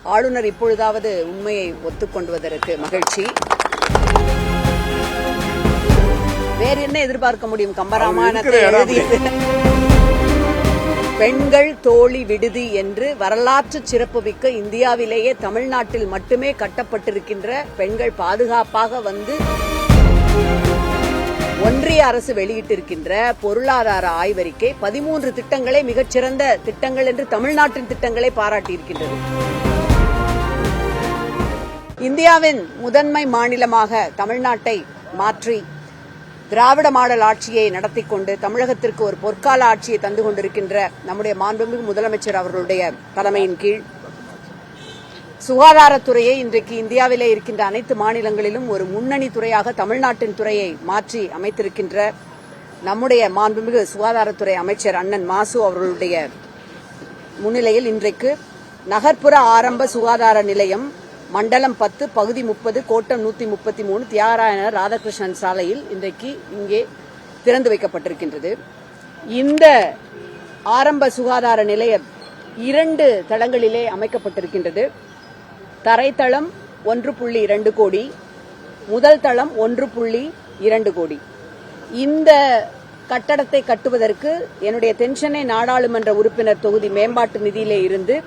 ஆளுநர் இப்பொழுதாவது உண்மையை ஒத்துக்கொண்டுவதற்கு மகிழ்ச்சி. வேற என்ன எதிர்பார்க்க முடியும்? கம்பராமாயணத்தை எழுதியது பெண்கள் தோழி விடுதி என்று வரலாற்று சிறப்புமிக்க இந்தியாவிலேயே தமிழ்நாட்டில் மட்டுமே கட்டப்பட்டிருக்கின்ற பெண்கள் பாதுகாப்பாக வந்து ஒன்றிய அரசு வெளியிட்டிருக்கின்ற பொருளாதார ஆய்வறிக்கை 13 திட்டங்களை மிகச்சிறந்த திட்டங்கள் என்று தமிழ்நாட்டின் திட்டங்களை பாராட்டியிருக்கின்றது. இந்தியாவின் முதன்மை மாநிலமாக தமிழ்நாட்டை மாற்றி திராவிட மாடல் ஆட்சியை நடத்தி கொண்டு தமிழகத்திற்கு ஒரு பொற்கால ஆட்சியை தந்து கொண்டிருக்கின்ற நம்முடைய மாண்புமிகு முதலமைச்சர் அவர்களுடைய தலைமையின் கீழ் சுகாதாரத்துறையை இன்றைக்கு இந்தியாவிலே இருக்கின்ற அனைத்து மாநிலங்களிலும் ஒரு முன்னணி துறையாக தமிழ்நாட்டின் துறையை மாற்றி அமைத்திருக்கின்ற நம்முடைய மாண்புமிகு சுகாதாரத்துறை அமைச்சர் அண்ணன் மாசு அவர்களுடைய முன்னிலையில் இன்றைக்கு நகர்ப்புற ஆரம்ப சுகாதார நிலையம் மண்டலம் 10 பகுதி 30 கோட்டம் 133 தியாகராயனர் ராதாகிருஷ்ணன் சாலையில் இன்றைக்கு இங்கே திறந்து வைக்கப்பட்டிருக்கின்றது. இந்த ஆரம்ப சுகாதார நிலையம் 2 தளங்களிலே அமைக்கப்பட்டிருக்கின்றது. தரைத்தளம் 1.2 கோடி, முதல் தளம் 1.2 கோடி. இந்த கட்டடத்தை கட்டுவதற்கு என்னுடைய தென்சென்னை நாடாளுமன்ற உறுப்பினர் தொகுதி மேம்பாட்டு நிதியிலே இருந்து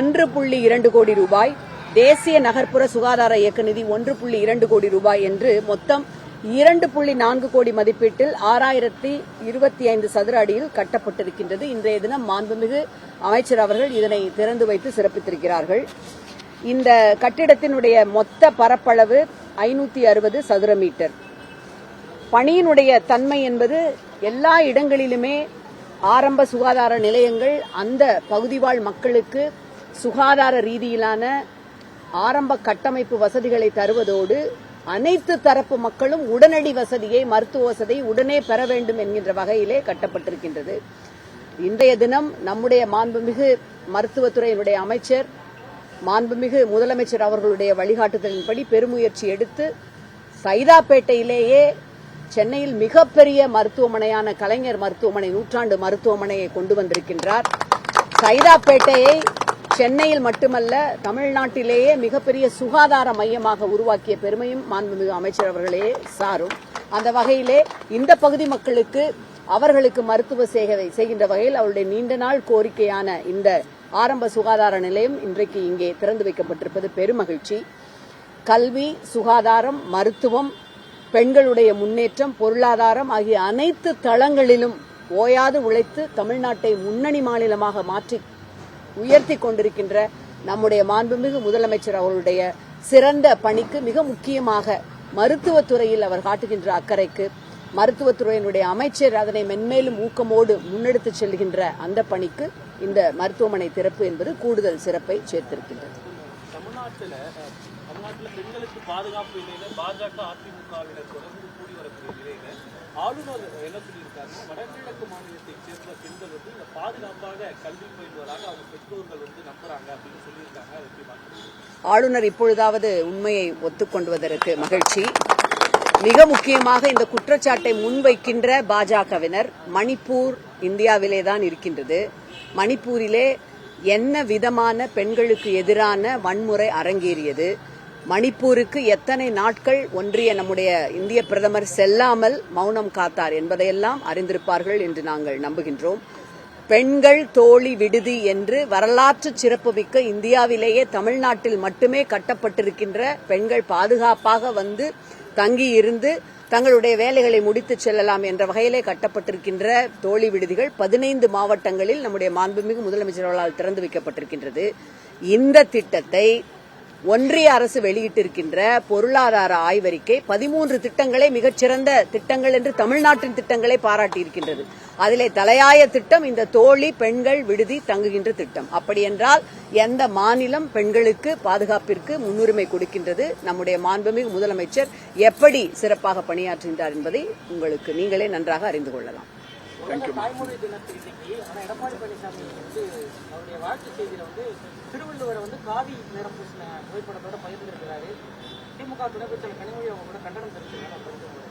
1.2 கோடி ரூபாய், தேசிய நகர்ப்புற சுகாதார இயக்க நிதி 1.2 கோடி ரூபாய் என்று மொத்தம் 2.4 கோடி மதிப்பீட்டில் 6025 சதுர அடியில் கட்டப்பட்டிருக்கின்றது. இன்றைய தினம் மாண்புமிகு அமைச்சர் அவர்கள் இதனை திறந்து வைத்து சிறப்பித்திருக்கிறார்கள். இந்த கட்டிடத்தினுடைய மொத்த பரப்பளவு 560 சதுர மீட்டர். பணியினுடைய தன்மை என்பது எல்லா இடங்களிலுமே ஆரம்ப சுகாதார நிலையங்கள் அந்த பகுதிவாழ் மக்களுக்கு சுகாதார ரீதியிலான ஆரம்ப கட்டமைப்பு வசதிகளை தருவதோடு அனைத்து தரப்பு மக்களும் உடனடி வசதியை, மருத்துவ வசதியை உடனே பெற வேண்டும் என்கின்ற வகையிலே கட்டப்பட்டிருக்கின்றது. இன்றைய தினம் நம்முடைய மாண்புமிகு மருத்துவத்துறையினுடைய அமைச்சர், மாண்புமிகு முதலமைச்சர் அவர்களுடைய வழிகாட்டுதலின்படி பெருமுயற்சி எடுத்து சைதாப்பேட்டையிலேயே சென்னையில் மிகப்பெரிய மருத்துவமனையான கலைஞர் மருத்துவமனை, நூற்றாண்டு மருத்துவமனையை கொண்டு வந்திருக்கின்றார். சைதாப்பேட்டையை சென்னையில் மட்டுமல்ல தமிழ்நாட்டிலேயே மிகப்பெரிய சுகாதார மையமாக உருவாக்கிய பெருமையும் மாண்புமிகு அமைச்சர் அவர்களே சாரும். அந்த வகையிலே இந்த பகுதி மக்களுக்கு அவர்களுக்கு மருத்துவ சேவை செய்கின்ற வகையில் அவருடைய நீண்ட நாள் கோரிக்கையான இந்த ஆரம்ப சுகாதார நிலையம் இன்றைக்கு இங்கே திறந்து வைக்கப்பட்டிருப்பது பெருமகிழ்ச்சி. கல்வி, சுகாதாரம், மருத்துவம், பெண்களுடைய முன்னேற்றம், பொருளாதாரம் ஆகிய அனைத்து தளங்களிலும் ஓயாது உழைத்து தமிழ்நாட்டை முன்னணி மாநிலமாக மாற்றி உயர்த்தி கொண்டிருக்கின்ற நம்முடைய மாண்புமிகு முதலமைச்சர் அவர்களுடைய சிறந்த பணிக்கு, மிக முக்கியமாக மருத்துவத்துறையில் அவர் காட்டுகின்ற அக்கறைக்கு, மருத்துவத்துறையினுடைய அமைச்சர் அதனை மென்மேலும் ஊக்கமோடு முன்னெடுத்துச் செல்கின்ற அந்த பணிக்கு இந்த மருத்துவமனை திறப்பு என்பது கூடுதல் சிறப்பை சேர்த்திருக்கின்றது. தமிழ்நாட்டில் பெண்களுக்கு பாதுகாப்பு நிலையில பாஜக அதிமுகவினர் தொடர்ந்து கூடி வரக்கூடிய நிலையில ஆளுநர் என்ன சொல்லியிருக்காருன்னா, வடகிழக்கு மாநிலத்தை சேர்ந்த பெண்கள் வந்து இந்த பாதுகாப்பாக கல்வி பயில்வதாக அவங்க பெற்றோர்கள் வந்து நம்புறாங்க அப்படின்னு சொல்லியிருக்காங்க. ஆளுநர் இப்பொழுதாவது உண்மையை ஒத்துக்கொண்டுவதற்கு மகிழ்ச்சி. மிக முக்கியமாக இந்த குற்றச்சாட்டை முன்வைக்கின்ற பாஜகவினர் மணிப்பூர் இந்தியாவிலேதான் இருக்கின்றது. மணிப்பூரிலே என்ன விதமான பெண்களுக்கு எதிரான வன்முறை அரங்கேறியது, மணிப்பூருக்கு எத்தனை நாட்கள் ஒன்றிய நம்முடைய இந்திய பிரதமர் செல்லாமல் மௌனம் காத்தார் என்பதையெல்லாம் அறிந்திருப்பார்கள் என்று நாங்கள் நம்புகின்றோம். பெண்கள் தோழி விடுதி என்று வரலாற்று சிறப்புமிக்க இந்தியாவிலேயே தமிழ்நாட்டில் மட்டுமே கட்டப்பட்டிருக்கின்ற பெண்கள் பாதுகாப்பாக வந்து தங்கியிருந்து தங்களுடைய வேலைகளை முடித்துச் செல்லலாம் என்ற வகையிலே கட்டப்பட்டிருக்கின்ற தோழி விடுதிகள் 15 மாவட்டங்களில் நம்முடைய மாண்புமிகு முதலமைச்சர் அவர்களால் திறந்து வைக்கப்பட்டிருக்கின்றது. இந்த திட்டத்தை ஒன்றிய அரசு வெளியிட்டிருக்கின்ற பொருளாதார ஆய்வறிக்கை 13 திட்டங்களை மிகச்சிறந்த திட்டங்கள் என்று தமிழ்நாட்டின் திட்டங்களை பாராட்டியிருக்கின்றது. அதிலே தலையாய திட்டம் இந்த தோழி பெண்கள் விடுதி தங்குகின்ற திட்டம். அப்படி என்றால் எந்த மாநிலம் பெண்களுக்கு பாதுகாப்பிற்கு முன்னுரிமை கொடுக்கின்றது, நம்முடைய மாண்புமிகு முதலமைச்சர் எப்படி சிறப்பாக பணியாற்றுகின்றார் என்பதை உங்களுக்கு நீங்களே நன்றாக அறிந்து கொள்ளலாம். தாய்மொழி தினத்துக்கு எடப்பாடி பழனிசாமி அவருடைய வாழ்த்து செய்தியில திருவள்ளுவரை காவி நிறம் பூசின புகைப்படத்தோட பகிர்ந்திருக்கிறாரு. திமுக துணை அமைச்சர் கனிமொழி அவங்க கூட கண்டனம் தெரிவிச்சிருக்காங்க.